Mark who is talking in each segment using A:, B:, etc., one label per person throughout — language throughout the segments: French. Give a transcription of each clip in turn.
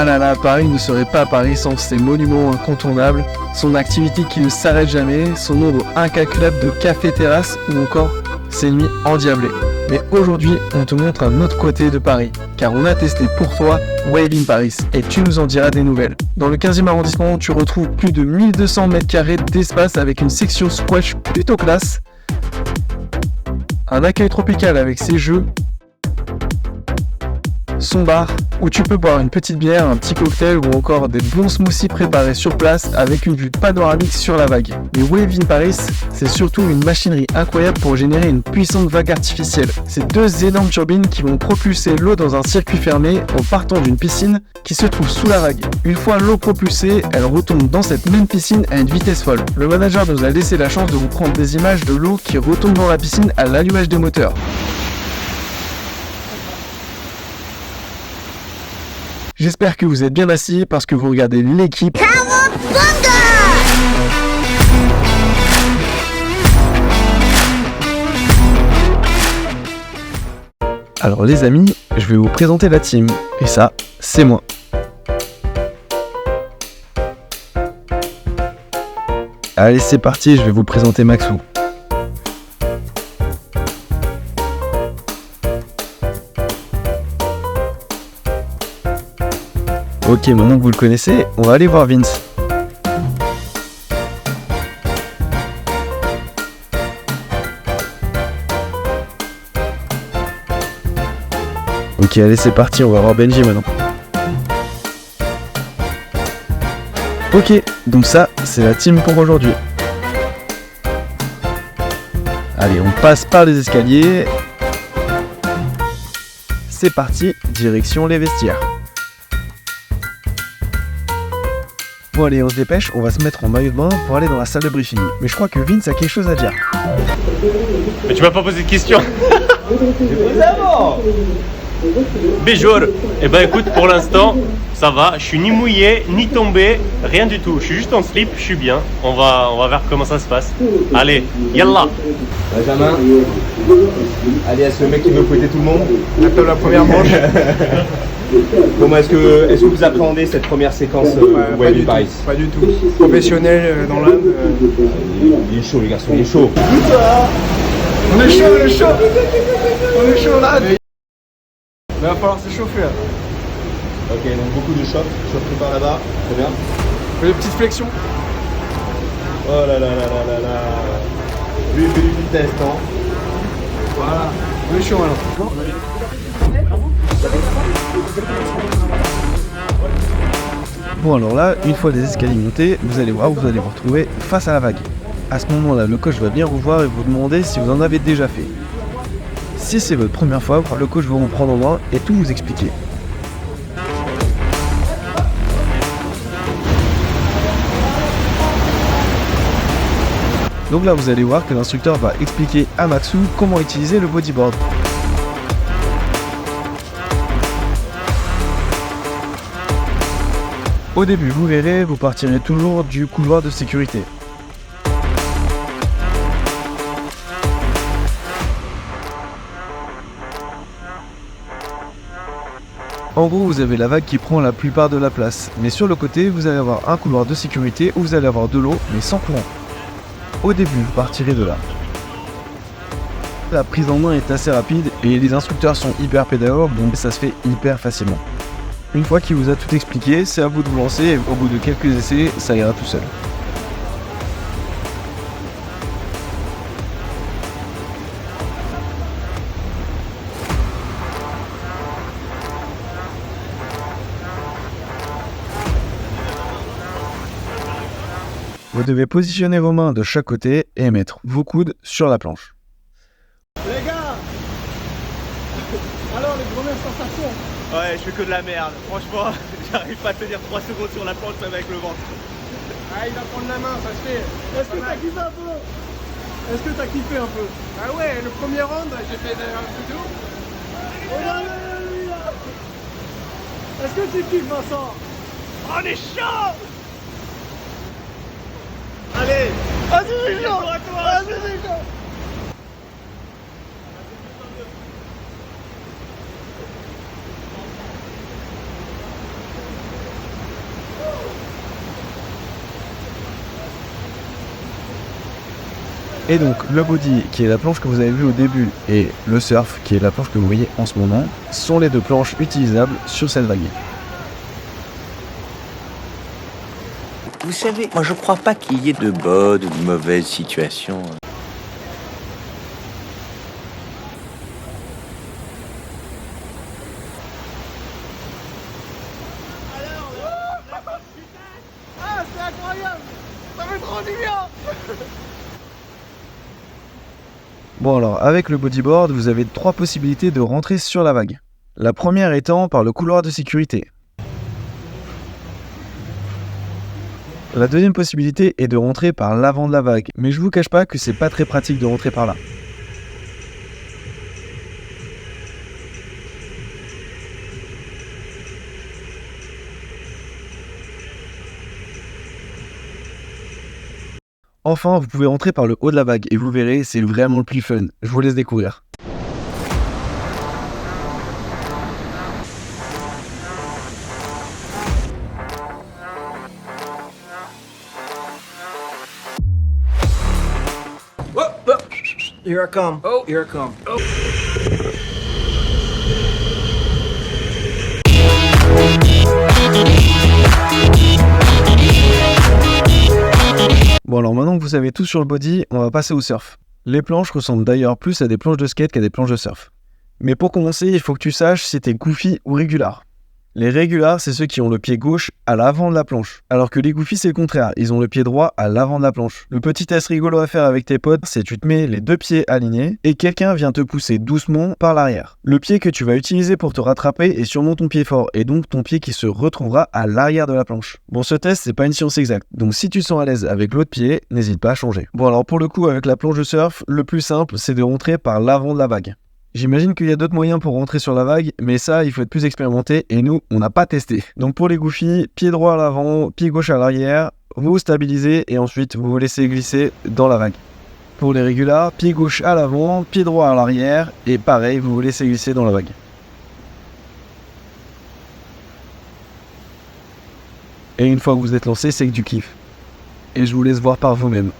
A: Ah là là, Paris ne serait pas Paris sans ses monuments incontournables, son activité qui ne s'arrête jamais, son nombre incalculable de cafés-terrasses ou encore ses nuits endiablées. Mais aujourd'hui, on te montre un autre côté de Paris, car on a testé pour toi Wave in Paris, et tu nous en diras des nouvelles. Dans le 15e arrondissement, tu retrouves plus de 1200 m² d'espace avec une section squash plutôt classe, un accueil tropical avec ses jeux, son bar, où tu peux boire une petite bière, un petit cocktail ou encore des bons smoothies préparés sur place avec une vue panoramique sur la vague. Mais Wave in Paris, c'est surtout une machinerie incroyable pour générer une puissante vague artificielle. C'est deux énormes turbines qui vont propulser l'eau dans un circuit fermé en partant d'une piscine qui se trouve sous la vague. Une fois l'eau propulsée, elle retombe dans cette même piscine à une vitesse folle. Le manager nous a laissé la chance de vous prendre des images de l'eau qui retombe dans la piscine à l'allumage des moteurs. J'espère que vous êtes bien assis parce que vous regardez l'équipe. Alors les amis, je vais vous présenter la team. Et ça, c'est moi. Allez, c'est parti, je vais vous présenter Maxou. Ok, maintenant que vous le connaissez, on va aller voir Vince. Ok, allez, c'est parti, on va voir Benji maintenant. Ok, donc ça, c'est la team pour aujourd'hui. Allez, on passe par les escaliers. C'est parti, direction les vestiaires. Bon allez, on se dépêche, on va se mettre en maillot de bain pour aller dans la salle de briefing. Mais je crois que Vince a quelque chose à dire.
B: Mais tu m'as pas posé de question.
C: J'ai posé avant.
B: Béjour. Eh ben écoute, pour l'instant, ça va. Je suis ni mouillé, ni tombé, rien du tout. Je suis juste en slip, je suis bien. On va voir comment ça se passe. Allez, yallah.
C: Benjamin, alias le mec qui veut fouetter tout le monde.
A: Après la première manche.
C: Comment est-ce que vous appréhendez cette première séquence Wave in Paris?
A: Pas du tout. Professionnel dans l'âme.
C: Il est chaud les garçons, il est chaud.
A: On est chaud, on est chaud. On est chaud là. Il va falloir s'échauffer là.
C: Ok, donc beaucoup de chocs, choc par là-bas, très bien.
A: Des petites flexions.
C: Oh là là là là là là. Lui il fait du test, hein.
A: Voilà. On est chaud maintenant. Bon alors là, une fois les escaliers montés, vous allez voir, vous allez vous retrouver face à la vague. À ce moment-là, le coach va bien vous voir et vous demander si vous en avez déjà fait. Si c'est votre première fois, le coach va vous prendre en main et tout vous expliquer. Donc là, vous allez voir que l'instructeur va expliquer à Maxou comment utiliser le bodyboard. Au début, vous verrez, vous partirez toujours du couloir de sécurité. En gros, vous avez la vague qui prend la plupart de la place, mais sur le côté, vous allez avoir un couloir de sécurité où vous allez avoir de l'eau, mais sans courant. Au début, vous partirez de là. La prise en main est assez rapide et les instructeurs sont hyper pédagogues, donc ça se fait hyper facilement. Une fois qu'il vous a tout expliqué, c'est à vous de vous lancer et au bout de quelques essais, ça ira tout seul. Vous devez positionner vos mains de chaque côté et mettre vos coudes sur la planche.
D: Les gars, alors les premières sensations?
B: Ouais, je fais que de la merde. Franchement, j'arrive pas à tenir 3 secondes sur la planche même avec le ventre.
D: Ah, il va prendre la main, ça se fait. Est-ce que t'as kiffé un peu? Est-ce que t'as kiffé un peu? Ah ouais, le premier round, j'ai fait un peu de ouf. Regardez lui là. Est-ce que tu kiffes, Vincent?
B: On est chaud.
D: Allez, vas-y Nico,
B: toi.
D: vas-y Nico.
A: Et donc le body, qui est la planche que vous avez vue au début, et le surf, qui est la planche que vous voyez en ce moment, sont les deux planches utilisables sur cette vague.
E: Vous savez, moi je crois pas qu'il y ait de bonnes ou de mauvaises situations.
D: Ah, c'est incroyable! Ça fait trop du bien!
A: Bon alors, avec le bodyboard, vous avez 3 possibilités de rentrer sur la vague. La première étant par le couloir de sécurité. La deuxième possibilité est de rentrer par l'avant de la vague, mais je vous cache pas que c'est pas très pratique de rentrer par là. Enfin, vous pouvez rentrer par le haut de la vague et vous verrez, c'est vraiment le plus fun. Je vous laisse découvrir.
F: Here I come. Oh, here I come. Oh.
A: Bon alors maintenant que vous savez tout sur le body, on va passer au surf. Les planches ressemblent d'ailleurs plus à des planches de skate qu'à des planches de surf. Mais pour commencer, il faut que tu saches si t'es goofy ou régular. Les régulars, c'est ceux qui ont le pied gauche à l'avant de la planche. Alors que les goofy, c'est le contraire, ils ont le pied droit à l'avant de la planche. Le petit test rigolo à faire avec tes potes, c'est tu te mets les deux pieds alignés et quelqu'un vient te pousser doucement par l'arrière. Le pied que tu vas utiliser pour te rattraper est sûrement ton pied fort et donc ton pied qui se retrouvera à l'arrière de la planche. Bon, ce test, c'est pas une science exacte, donc si tu te sens à l'aise avec l'autre pied, n'hésite pas à changer. Bon alors pour le coup, avec la planche de surf, le plus simple, c'est de rentrer par l'avant de la vague. J'imagine qu'il y a d'autres moyens pour rentrer sur la vague, mais ça, il faut être plus expérimenté et nous, on n'a pas testé. Donc pour les goofy, pied droit à l'avant, pied gauche à l'arrière, vous vous stabilisez et ensuite vous vous laissez glisser dans la vague. Pour les régulars, pied gauche à l'avant, pied droit à l'arrière et pareil, vous vous laissez glisser dans la vague. Et une fois que vous êtes lancé, c'est que du kiff. Et je vous laisse voir par vous-même.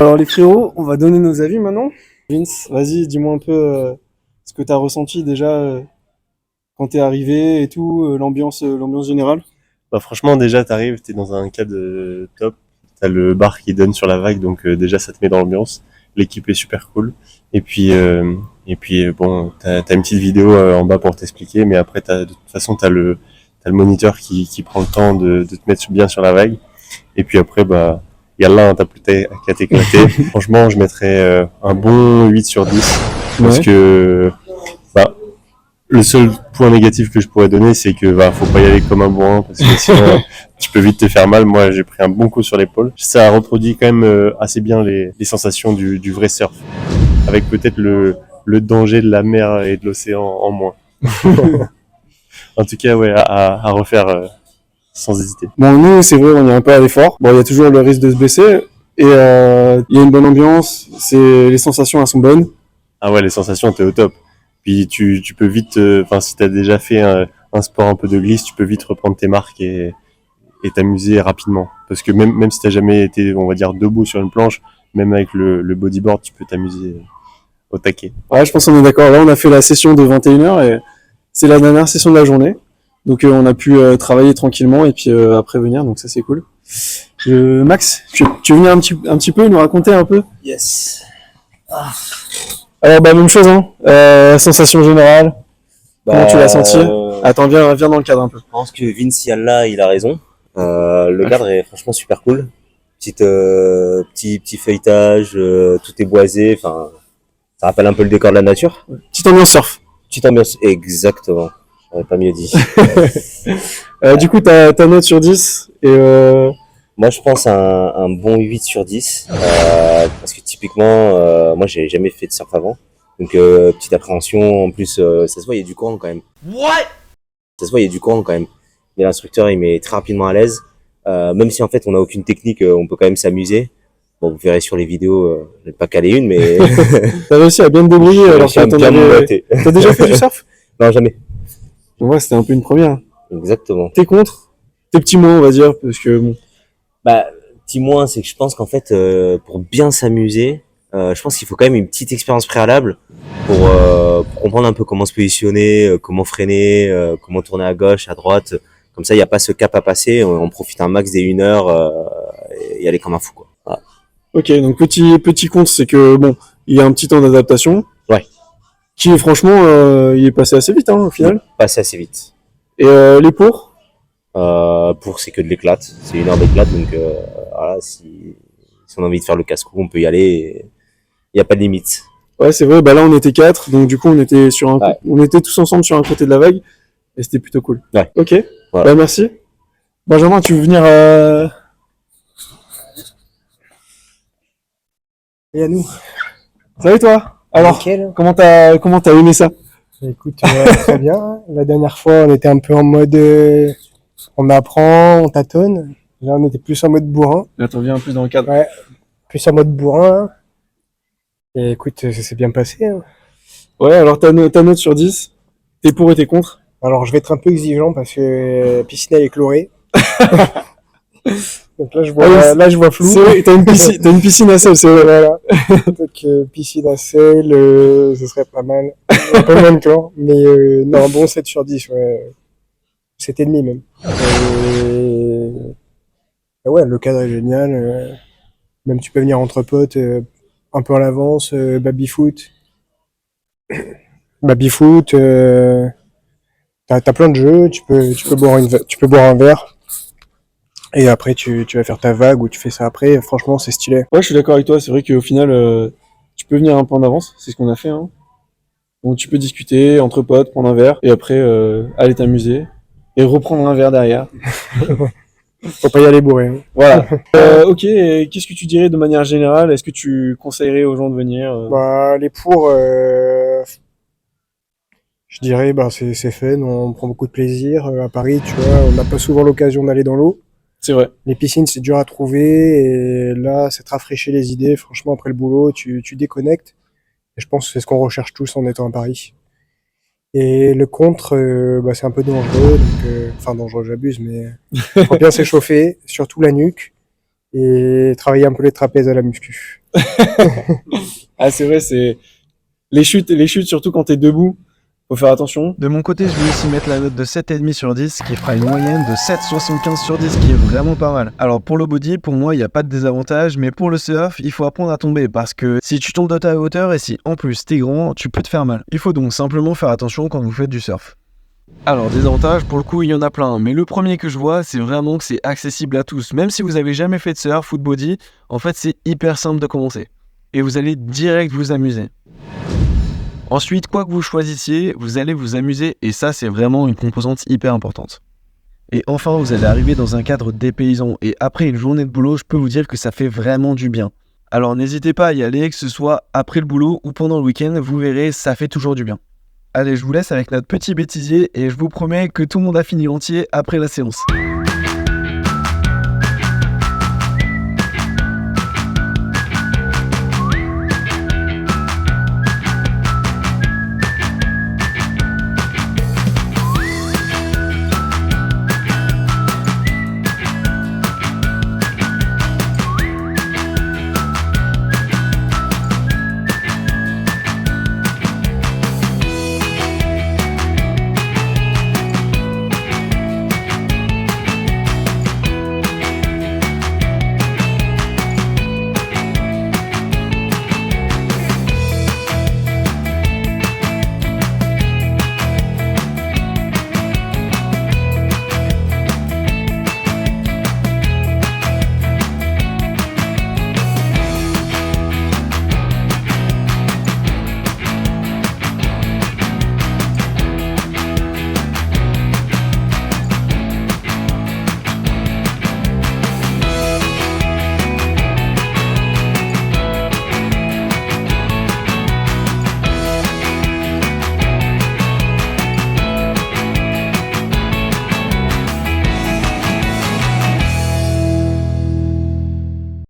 D: Alors les frérots, on va donner nos avis maintenant. Vince, vas-y, dis-moi un peu ce que tu as ressenti déjà quand t'es arrivé et tout, l'ambiance générale.
B: Bah franchement, déjà, t'arrives, t'es dans un cadre top. T'as le bar qui donne sur la vague, donc déjà, ça te met dans l'ambiance. L'équipe est super cool. Et puis bon, t'as une petite vidéo en bas pour t'expliquer, mais après, de toute façon, t'as le moniteur qui prend le temps de te mettre bien sur la vague. Et puis après, bah, yallah, t'as plus qu'à t'éclater. Franchement, je mettrais un bon 8 sur 10. Parce que, bah, le seul point négatif que je pourrais donner, c'est que faut pas y aller comme un bourrin, parce que sinon tu peux vite te faire mal. Moi, j'ai pris un bon coup sur l'épaule. Ça reproduit quand même assez bien les sensations du vrai surf, avec peut-être le danger de la mer et de l'océan en moins. En tout cas, ouais, à refaire sans hésiter.
A: Bon, nous, c'est vrai, on est un peu à l'effort. Bon, il y a toujours le risque de se blesser. Et il y a une bonne ambiance. Les sensations, elles sont bonnes.
B: Ah ouais, les sensations, t'es au top. Puis tu peux vite, si t'as déjà fait un sport un peu de glisse, tu peux vite reprendre tes marques et t'amuser rapidement. Parce que même si t'as jamais été, on va dire, debout sur une planche, même avec le bodyboard, tu peux t'amuser au taquet.
A: Ouais, je pense qu'on est d'accord. Là, on a fait la session de 21h et c'est la dernière session de la journée. Donc on a pu travailler tranquillement et puis après venir, donc ça c'est cool. Max, tu veux venir un petit peu nous raconter un peu?
F: Yes.
A: Alors bah même chose, hein. Sensation générale. Comment tu l'as senti? Attends, viens dans le cadre un peu.
G: Je pense que Vince Yalla, il a raison. Le cadre est franchement super cool. Petit feuilletage, tout est boisé. Enfin, ça rappelle un peu le décor de la nature.
A: Petite ambiance surf.
G: Petite ambiance, exactement. J'aurais pas mieux dit.
A: Du coup, ta note sur 10 et
G: Moi, je pense un bon 8 sur 10. Parce que typiquement, moi, j'ai jamais fait de surf avant. Donc, petite appréhension. En plus, ça se voit, il y a du courant quand même. Ça se voit, il y a du courant quand même. Mais l'instructeur, il met très rapidement à l'aise. Même si en fait, on n'a aucune technique, on peut quand même s'amuser. Bon, vous verrez sur les vidéos, je vais pas caler une, mais
A: t'as réussi à bien te débrouiller alors que t'as déjà fait du surf?
G: Non, jamais.
A: Ouais, c'était un peu une première.
G: Exactement.
A: T'es contre? T'es petit moins, on va dire, parce que bon.
G: Bah, petit moins, c'est que je pense qu'en fait, pour bien s'amuser, je pense qu'il faut quand même une petite expérience préalable pour comprendre un peu comment se positionner, comment freiner, comment tourner à gauche, à droite. Comme ça, il n'y a pas ce cap à passer. On profite un max des 1 heure et y aller comme un fou, quoi. Voilà.
A: Ok, donc petit compte, c'est que bon, il y a un petit temps d'adaptation.
G: Ouais.
A: Qui franchement, il est passé assez vite, au final.
G: Passer assez vite.
A: Et les pour
G: C'est que de l'éclate. C'est 1 heure d'éclate, donc voilà, si on a envie de faire le casse-cou, on peut y aller. Il n'y a pas de limite.
A: Ouais, c'est vrai. Bah là, on était 4, donc du coup, on était tous ensemble sur un côté de la vague, et c'était plutôt cool.
G: Ouais.
A: Ok.
G: Voilà.
A: Bah merci. Benjamin, tu veux venir
D: Et à nous.
A: Salut toi. Alors,
D: Nickel.
A: comment t'as aimé ça?
D: Écoute, très bien. La dernière fois, on était un peu en mode, on apprend, on tâtonne. Là, on était plus en mode bourrin.
A: Attends, viens un peu dans le cadre.
D: Ouais. Plus en mode bourrin. Et écoute, ça s'est bien passé, hein.
A: Ouais, alors ta note sur 10, t'es pour et t'es contre?
D: Alors, je vais être un peu exigeant parce que la piscine, elle est chlorée. Donc là, je vois flou.
A: C'est vrai, t'as une piscine à sel, c'est vrai.
D: Voilà. Donc, piscine à sel, ce serait pas mal. Un peu moins de chlore. Mais, non, bon, 7 sur 10, ouais. 7,5 même. Et ouais, le cadre est génial. Même tu peux venir entre potes, un peu à l'avance, baby-foot. Baby-foot, t'as plein de jeux, tu peux boire un verre. Et après, tu vas faire ta vague ou tu fais ça après. Franchement, c'est stylé.
A: Ouais, je suis d'accord avec toi. C'est vrai qu'au final, tu peux venir un peu en avance. C'est ce qu'on a fait, hein. Donc, tu peux discuter entre potes, prendre un verre et après, aller t'amuser et reprendre un verre derrière.
D: Faut pas y aller bourré, hein.
A: Voilà. Ok. Et qu'est-ce que tu dirais de manière générale? Est-ce que tu conseillerais aux gens de venir?
D: Bah, les pour, je dirais, bah, c'est fun. On prend beaucoup de plaisir. À Paris, tu vois, on n'a pas souvent l'occasion d'aller dans l'eau.
A: C'est vrai.
D: Les piscines, c'est dur à trouver, et là, c'est te rafraîchir les idées. Franchement, après le boulot, tu déconnectes. Et je pense que c'est ce qu'on recherche tous en étant à Paris. Et le contre, bah, c'est un peu dangereux, donc, enfin, dangereux, j'abuse, mais faut bien s'échauffer, surtout la nuque, et travailler un peu les trapèzes à la muscu.
A: Ah, c'est vrai, c'est les chutes, surtout quand t'es debout. Faut faire attention. De mon côté, je vais aussi mettre la note de 7,5 sur 10, qui fera une moyenne de 7,75 sur 10, qui est vraiment pas mal. Alors pour le body, pour moi, il n'y a pas de désavantage, mais pour le surf, il faut apprendre à tomber, parce que si tu tombes de ta hauteur, et si en plus t'es grand, tu peux te faire mal. Il faut donc simplement faire attention quand vous faites du surf. Alors des avantages, pour le coup, il y en a plein, mais le premier que je vois, c'est vraiment que c'est accessible à tous. Même si vous avez jamais fait de surf ou de body, en fait, c'est hyper simple de commencer. Et vous allez direct vous amuser. Ensuite, quoi que vous choisissiez, vous allez vous amuser et ça, c'est vraiment une composante hyper importante. Et enfin, vous allez arriver dans un cadre dépaysant et après une journée de boulot, je peux vous dire que ça fait vraiment du bien. Alors n'hésitez pas à y aller, que ce soit après le boulot ou pendant le week-end, vous verrez, ça fait toujours du bien. Allez, je vous laisse avec notre petit bêtisier et je vous promets que tout le monde a fini entier après la séance.